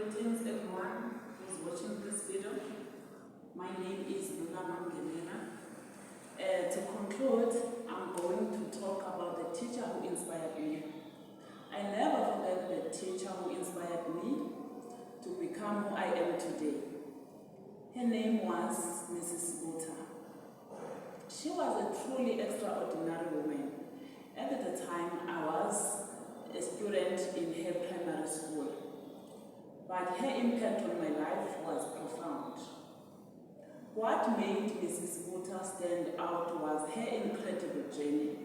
Greetings everyone who's watching this video. My name is Lula Mangenera. To conclude, I'm going to talk about the teacher who inspired me. I never forget the teacher who inspired me to become who I am today. Her name was Mrs. Buta. She was a truly extraordinary woman. At the time, I was a student in her primary school, but her impact on my life was profound. What made Mrs. Buta stand out was her incredible journey.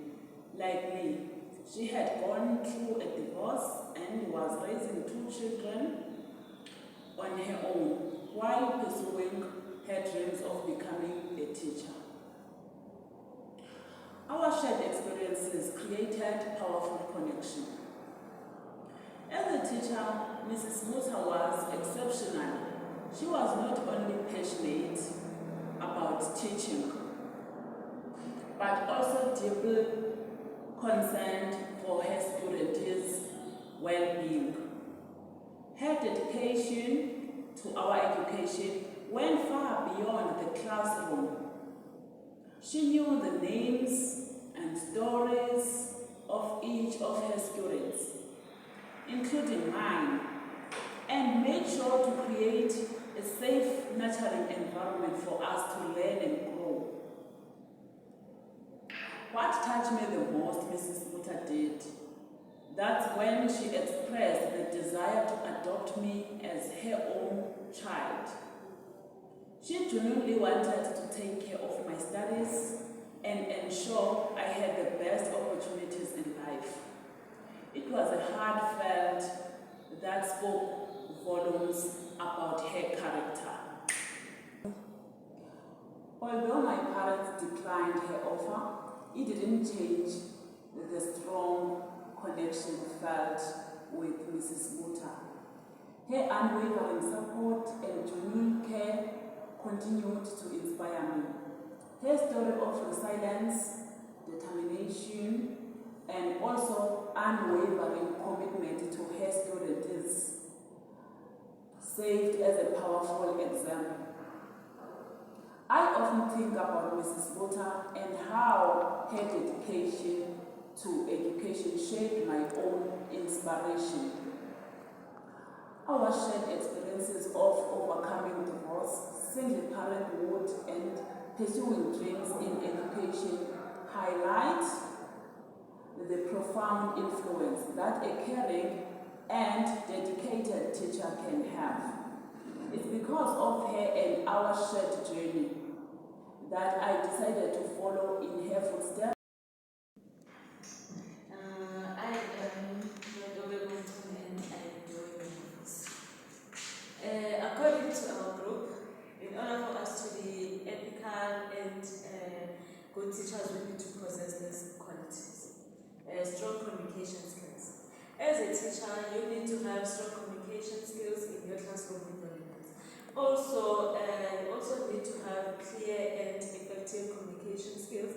Like me, she had gone through a divorce and was raising 2 children on her own while pursuing her dreams of becoming a teacher. Our shared experiences created powerful connection. As a teacher, Mrs. Buta was exceptional. She was not only passionate about teaching, but also deeply concerned for her students' well-being. Her dedication to our education went far beyond the classroom. She knew the names and stories of each of her students, including mine, and made sure to create a safe, nurturing environment for us to learn and grow. What touched me the most, Mrs. Buta did, that's when she expressed the desire to adopt me as her own child. She genuinely wanted to take care of my studies and ensure I had the best opportunities in life. It was a heartfelt that spoke volumes about her character. Although my parents declined her offer, it didn't change the strong connection felt with Mrs. Buta. Her unwavering support and genuine care continued to inspire me. Her story of resilience, determination, and also unwavering commitment to her students served as a powerful example. I often think about Mrs. Buta and how her dedication to education shaped my own inspiration. Our shared experiences of overcoming divorce, single parenthood, and pursuing dreams in education highlight the profound influence that a caring and dedicated teacher can have. It's because of her and our shared journey that I decided to follow in her footsteps. I am Nodove Bunton and I enjoy movies. According to our group, in order for us to be ethical and good teachers, we need to possess these qualities. Strong communication skills. As a teacher, you need to have strong communication skills in your classroom with your learners. Also, you also need to have clear and effective communication skills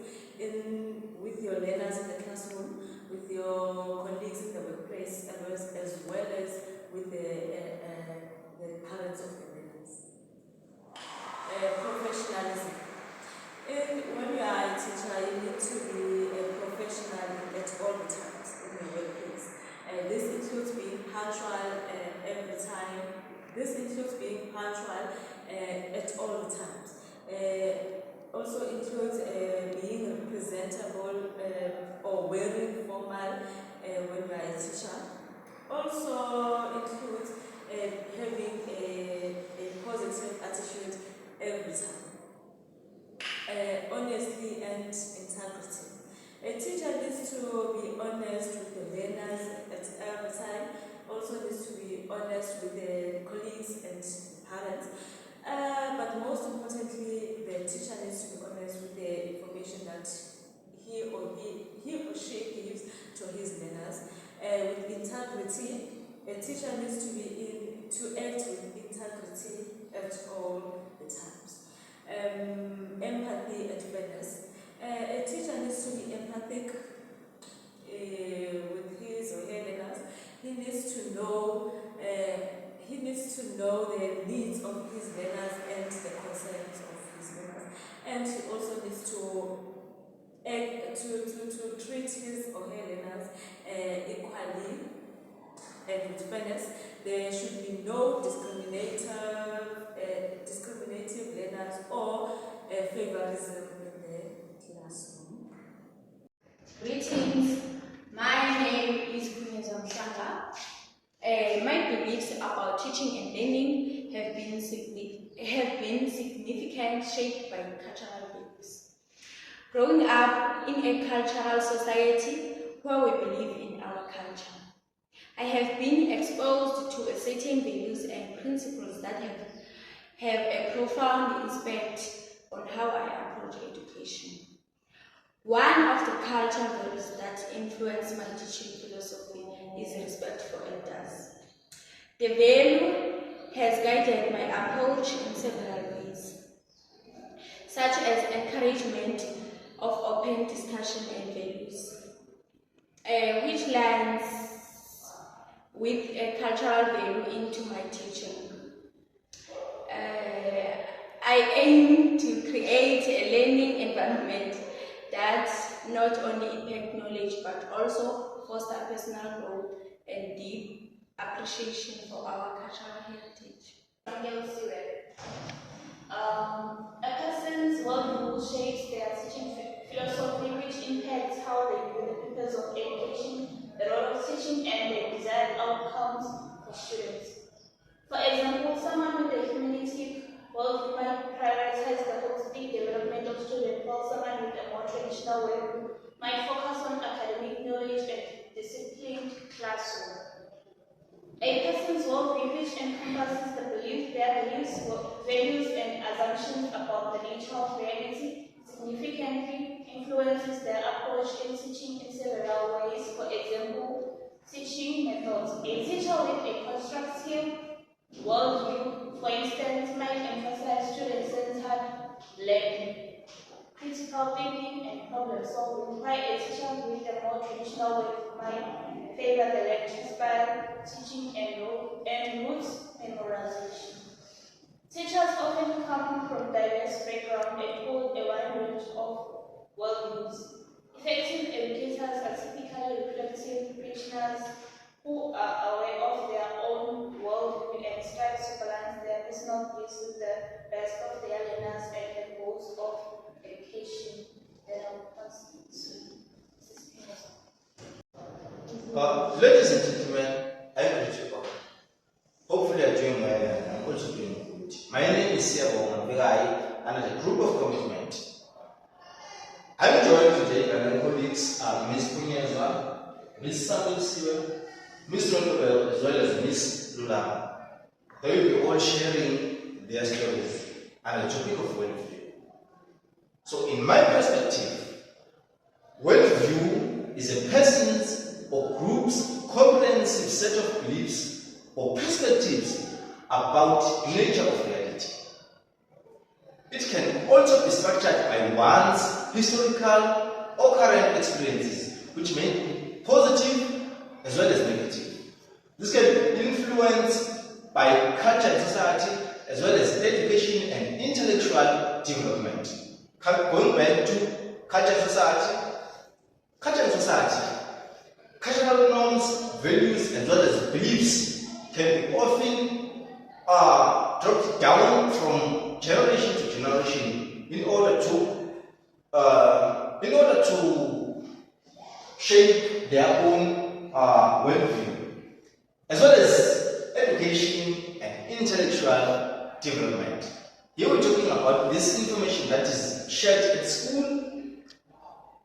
with your learners in the classroom, with your colleagues in the workplace, as well as with the parents of the learners. Professionalism. When you are a teacher, you need to be a professional at all times in your workplace. This includes being punctual every time. This includes being punctual at all times. Also includes being presentable or wearing formal when you are a teacher. Also includes having a positive attitude every time. Honesty and integrity. A teacher needs to be honest with the learners at every time. Also needs to be honest with the colleagues and parents. But most importantly, the teacher needs to be honest with the information that he or she gives to his learners. With integrity, a teacher needs to act with integrity at all the times. Empathy and fairness. A teacher needs to be empathic with his or her learners. He needs to know needs to know the needs of his learners and the concerns of his learners, and he also needs to treat his or her learners equally and with fairness. There should be no discriminative learners or favorism in the classroom. Greetings, my name is Kunyeza Mshanga. My beliefs about teaching and learning have been significant, shaped by cultural beliefs. Growing up in a cultural society where we believe in our culture, I have been exposed to certain values and principles that have a profound impact on how I approach education. One of the cultural values that influence my teaching philosophy is respect for elders. The value has guided my approach in several ways, such as encouragement of open discussion and values, which lines with a cultural value into my teaching. I aim to create a learning environment that not only impact knowledge but also foster personal growth and deep appreciation for our cultural heritage. A person's worldview shapes their teaching philosophy, which impacts how they view the purpose of education, the role of teaching, and the desired outcomes for students. For example, someone with a humanistic worldview might prioritize the holistic development of students, while someone with a more traditional worldview might focus on academic knowledge and disciplined classroom. A person's worldview, which encompasses their beliefs, values, and assumptions about the nature of reality, significantly influences their approach in teaching in several ways. For example, teaching methods. A teacher with a constructive worldview, for instance, might emphasize student-centered learning, critical thinking, and problem solving, while a teacher with a more traditional worldview might favor the lecture style, teaching, and roots memorization. Teachers often come from diverse backgrounds and hold a wide range of worldviews. Effective educators are typically reflective practitioners who are aware of their own worldview and strive to balance their personal beliefs with the rest of their learners and the goals of education. Ladies and gentlemen, I greet you all. Hopefully you are doing well and I'm also doing good. My name is Siabo Mavigai and as a group of commitment. I'm joined today by my colleagues Ms. Kunyeza, Ms. Samuel Siwe, Ms. Rondobel, as well as Ms. Lula. They will be all sharing their stories and the topic of worldview. So in my perspective, worldview is a person's or group's comprehensive set of beliefs or perspectives about the nature of reality. It can also be structured by one's historical or current experiences, which may be positive as well as negative. This can be influenced by culture and society as well as education and intellectual development. Going back to culture and society, cultural norms, values, as well as beliefs can be often dropped down from generation to generation in order to shape their own worldview, as well as education and intellectual development. Here we're talking about this information that is shared at school,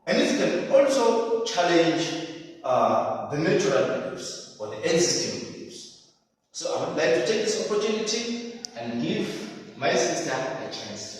and it can also challenge the natural beliefs or the existing beliefs. So I would like to take this opportunity and give my sister a chance to